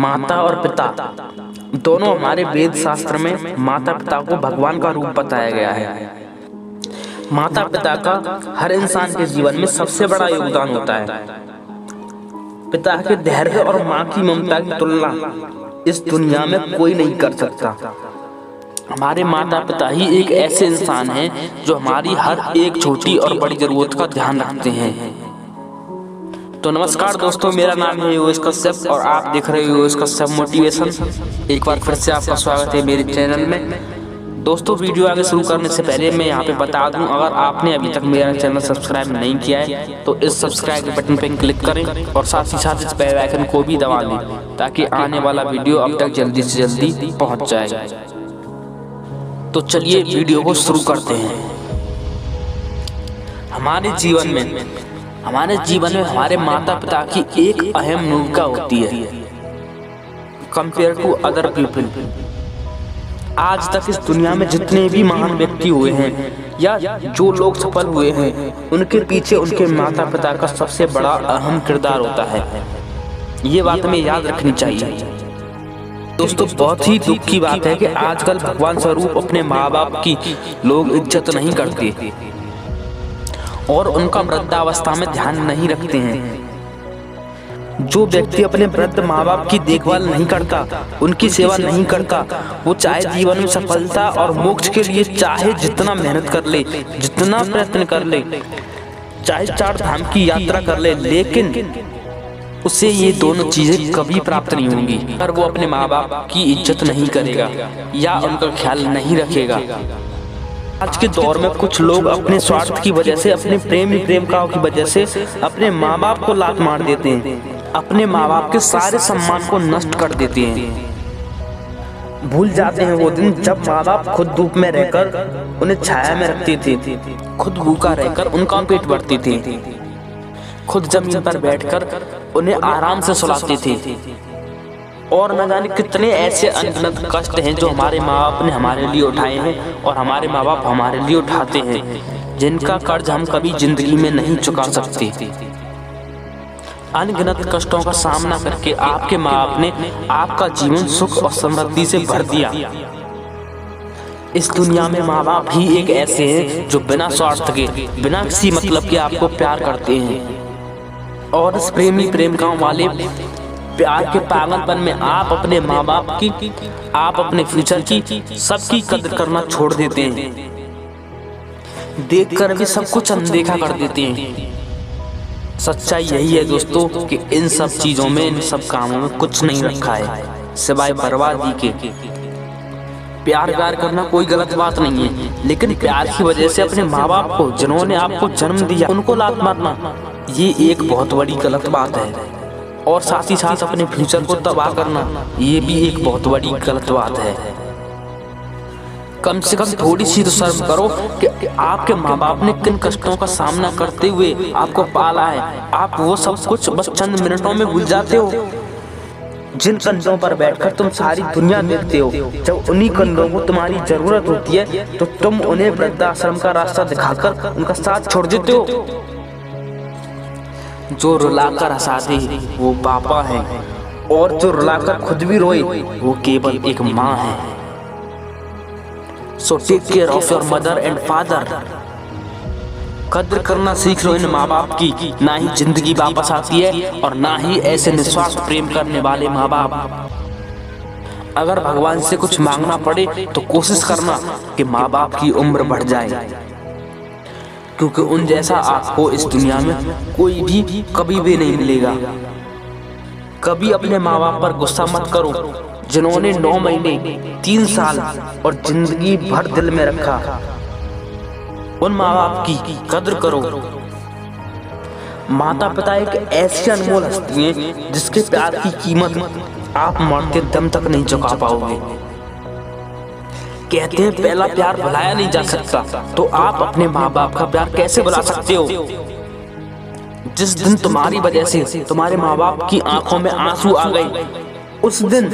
माता और पिता दोनों हमारे वेद शास्त्र में माता पिता को भगवान का रूप बताया गया है। माता पिता का हर इंसान के जीवन में सबसे बड़ा योगदान होता है। पिता के धैर्य और माँ की ममता की तुलना इस दुनिया में कोई नहीं कर सकता। हमारे माता पिता ही एक ऐसे इंसान हैं जो हमारी हर एक छोटी और बड़ी जरूरत का ध्यान रखते हैं। तो नमस्कार दोस्तों, मेरा नाम है यूएस कश्यप और आप देख रहे हो यूएस कश्यप मोटिवेशन। एक बार फिर से आपका स्वागत है मेरे चैनल में। दोस्तों, वीडियो आगे शुरू करने से पहले मैं यहाँ पे बता दूं, अगर आपने अभी तक मेरा चैनल सब्सक्राइब नहीं किया है तो इस सब्सक्राइब के बटन पर क्लिक करें और साथ ही साथ इस बेल आइकन को भी दबा लें ताकि आने वाला वीडियो अब तक जल्दी से जल्दी पहुँच जाए। तो चलिए वीडियो को शुरू करते हैं। हमारे जीवन में हमारे माता पिता की एक अहम भूमिका होती है कंपेयर टू अदर पीपल। आज तक इस दुनिया में जितने भी महान व्यक्ति हुए हैं या जो लोग सफल हुए हैं, उनके पीछे उनके माता पिता का सबसे बड़ा अहम किरदार होता है। ये बात हमें याद रखनी चाहिए। दोस्तों, बहुत ही दुख की बात है कि आजकल भगवान स्वरूप अपने माँ बाप की लोग इज्जत नहीं करते और उनका वृद्धावस्था में ध्यान नहीं रखते हैं। जो व्यक्ति अपने वृद्ध माँ बाप की देखभाल नहीं करता, उनकी सेवा नहीं करता, वो चाहे जीवन में सफलता और मोक्ष के लिए चाहे जितना मेहनत कर ले, जितना प्रयत्न कर ले, चाहे 4 धाम की यात्रा कर ले, लेकिन उसे ये दोनों चीजें कभी प्राप्त नहीं होंगी अगर वो अपने माँ बाप की इज्जत नहीं करेगा या उनका ख्याल नहीं रखेगा। आज के दौर में कुछ लोग अपने स्वार्थ की वजह से, अपने प्रेमिकाओं की वजह से अपने माँ बाप को लात मार देते हैं, अपने माँ बाप के सारे सम्मान को नष्ट कर देते हैं। भूल जाते हैं वो दिन जब माँ बाप खुद धूप में रहकर उन्हें छाया में रखते थे, खुद भूखा रहकर उनका पेट भरते थे, खुद जमीन पर बैठकर उन्हें आराम से सुलाते थे। और न जाने कितने ऐसे अनगिनत कष्ट हैं जो हमारे माँ बाप ने हमारे लिए उठाए हैं और हमारे माँ बाप हमारे लिए उठाते हैं, जिनका कर्ज हम कभी जिंदगी में नहीं चुका सकते। अनगिनत कष्टों का सामना करके आपके माँ बाप ने आपका जीवन सुख और समृद्धि से भर दिया। इस दुनिया में माँ बाप ही एक ऐसे हैं जो बिना स्वार्थ के, बिना किसी मतलब के आपको प्यार करते हैं। और इस प्रेमिकाओं वाले प्यार के पागलपन में आप अपने माँ बाप की, आप अपने फ्यूचर की, सबकी कदर करना छोड़ देते हैं। देखकर भी सब कुछ अनदेखा कर देते हैं। सच्चाई यही है दोस्तों कि इन सब चीजों में, इन सब कामों में कुछ नहीं रखा है सिवाय बर्बादी के। प्यार करना कोई गलत बात नहीं है, लेकिन प्यार की वजह से अपने माँ बाप को, जिन्होंने आपको जन्म दिया, उनको लात मारना, ये एक बहुत बड़ी गलत बात है। और साथ ही साथ अपने फ्यूचर को तबाह करना, ये भी एक बहुत बड़ी गलत बात है। कम से कम थोड़ी सी तो शर्म करो कि आपके माँ बाप ने किन कष्टों का सामना करते हुए आपको पाला है। आप वो सब कुछ बस चंद मिनटों में भूल जाते हो। जिन कंधों पर बैठकर तुम सारी दुनिया देखते हो, जब उन्हीं कंधों को तुम्हारी जरूरत होती है तो तुम उन्हें वृद्धाश्रम का रास्ता दिखाकर उनका साथ छोड़ देते हो। जो रुलाकर हंसा दे वो पापा है, और जो रुलाकर खुद भी रोए वो केवल एक माँ है। So take care of your mother and father. कद्र करना सीख लो इन माँ बाप की। ना ही जिंदगी वापस आती है और ना ही ऐसे निस्वार्थ प्रेम करने वाले माँ बाप। अगर भगवान से कुछ मांगना पड़े तो कोशिश करना कि माँ बाप की उम्र बढ़ जाए, क्योंकि उन जैसा आपको इस दुनिया में कोई भी कभी भी नहीं मिलेगा। कभी अपने माँ बाप पर गुस्सा मत करो, जिन्होंने 9 महीने, 3 साल और जिंदगी भर दिल में रखा। उन माँ बाप की कद्र करो। माता पिता एक ऐसी अनमोल हस्ती है जिसके प्यार की कीमत आप मरते दम तक नहीं चुका पाओगे। कहते हैं पहला प्यार भुलाया नहीं जा सकता, तो आप अपने माँ बाप का प्यार कैसे भुला सकते हो? जिस दिन तुम्हारी वजह से तुम्हारे माँ बाप की आंखों में आंसू आ गए, उस दिन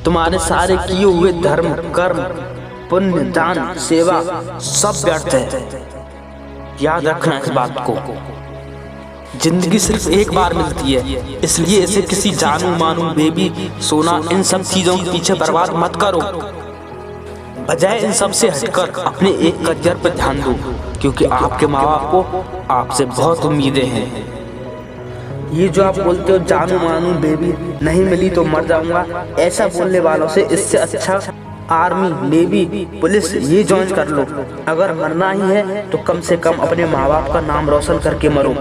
तुम्हारे सारे किए हुए धर्म, कर्म, पुण्य, दान, सेवा सब व्यर्थ है। याद रखना इस बात को। जिंदगी सिर्फ एक बार मिलती है, इसलिए इसे किसी जानू मानू बेबी सोना इन सब चीजों के पीछे बर्बाद मत करो। बजाय इन सब से हटकर अपने एक करियर पर ध्यान दो, क्योंकि आपके माँ बाप को आपसे बहुत उम्मीदें हैं। ये जो आप बोलते हो जानू मानू बेबी नहीं मिली तो मर जाऊंगा, ऐसा बोलने वालों से इससे अच्छा आर्मी, नेवी, पुलिस ये ज्वाइन कर लो। अगर मरना ही है तो कम से कम अपने माँ बाप का नाम रोशन करके मरो,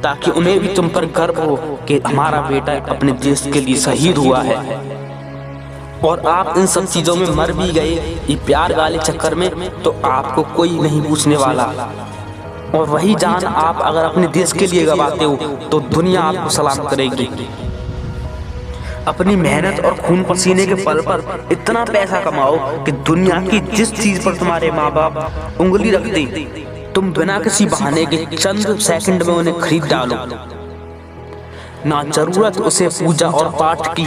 ताकि उन्हें भी तुम पर गर्व हो कि हमारा बेटा अपने देश के लिए शहीद हुआ है। और आप इन सब चीजों में मर भी गए ये प्यार वाले चक्कर में, तो आपको कोई नहीं पूछने वाला। और वही जान आप अगर अपने देश के लिए गवाते हो तो दुनिया आपको सलाम करेगी। अपनी मेहनत और खून पसीने के बल पर इतना पैसा कमाओ कि दुनिया की जिस चीज पर तुम्हारे माँ बाप उंगली रख दे, तुम बिना किसी बहाने के चंद सेकंड में उन्हें खरीद डालो। ना जरूरत उसे पूजा और पाठ की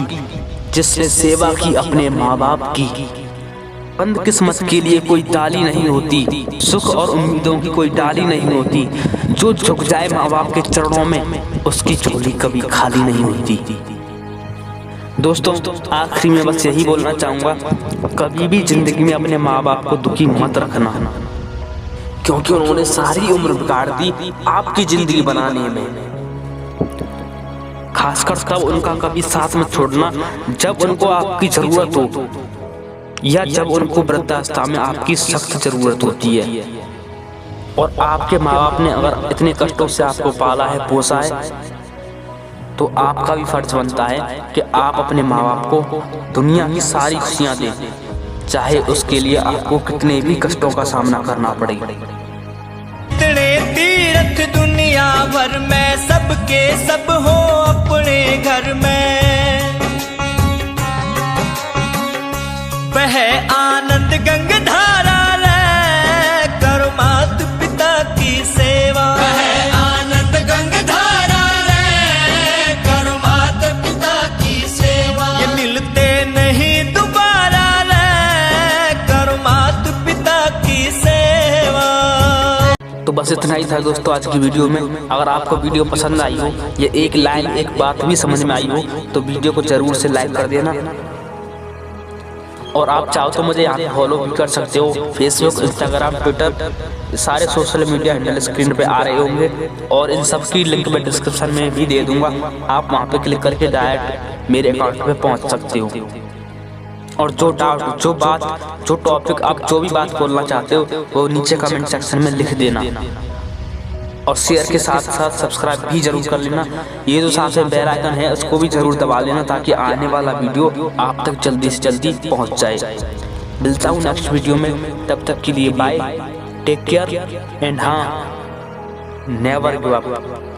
जिसने सेवा की अपने माँ बाप की। बंद किस्मत के लिए कोई डाली नहीं होती, सुख और उम्मीदों की कोई डाली नहीं होती। जो झुक जाए माँ बाप के चरणों में उसकी झोली कभी खाली नहीं होती। दोस्तों आखिरी में बस यही बोलना चाहूँगा, कभी भी जिंदगी में अपने माँ बाप को दुखी मत रखना, क्योंकि उन्होंने सारी उम्र बिगाड़ दी आपकी जिंदगी बनाने में। खासकर तब उनका कभी साथ मत छोड़ना जब उनको आपकी जरूरत हो, या जब उनको वृद्धावस्था में आपकी सख्त जरूरत होती है। और आपके माँ बाप ने अगर इतने कष्टों से आपको पाला है, पोसा है, तो आपका भी फर्ज बनता है कि आप अपने माँ बाप को दुनिया की सारी खुशियाँ दें, चाहे उसके लिए आपको कितने भी कष्टों का सामना करना पड़े। इतने तीर्थ दुनिया भर में, सबके सब हो अपने घर में, वह आनंद गंगाधारा ले करो मात पिता की सेवा। वह आनंद गंगाधारा ले करो मात पिता की सेवा। ये मिलते नहीं दोबारा ले करो मात पिता की सेवा। तो बस इतना ही था दोस्तों आज की वीडियो में। अगर आपको वीडियो पसंद आई हो, ये एक लाइन एक बात भी समझ में आई हो, तो वीडियो को जरूर से लाइक कर देना। और आप चाहो तो मुझे यहाँ पे फॉलो भी कर सकते हो, फेसबुक, इंस्टाग्राम, ट्विटर, सारे सोशल मीडिया हैंडल स्क्रीन पे आ रहे होंगे, और इन सब की लिंक मैं डिस्क्रिप्शन में भी दे दूंगा। आप वहाँ पे क्लिक करके डायरेक्ट मेरे अकाउंट पे पहुँच सकते हो। और जो डाउट, जो बात, जो टॉपिक, आप जो भी बात बोलना चाहते हो वो नीचे कमेंट सेक्शन में लिख देना। और शेयर के साथ साथ सब्सक्राइब भी जरूर कर लेना। ये जो साथ में बेल आइकन है उसको भी जरूर दबा लेना, ताकि आने वाला वीडियो आप तक जल्दी से जल्दी पहुंच जाए। मिलता हूँ नेक्स्ट वीडियो में, तब तक के लिए बाय, टेक केयर एंड हाँ, नेवर गिव अप।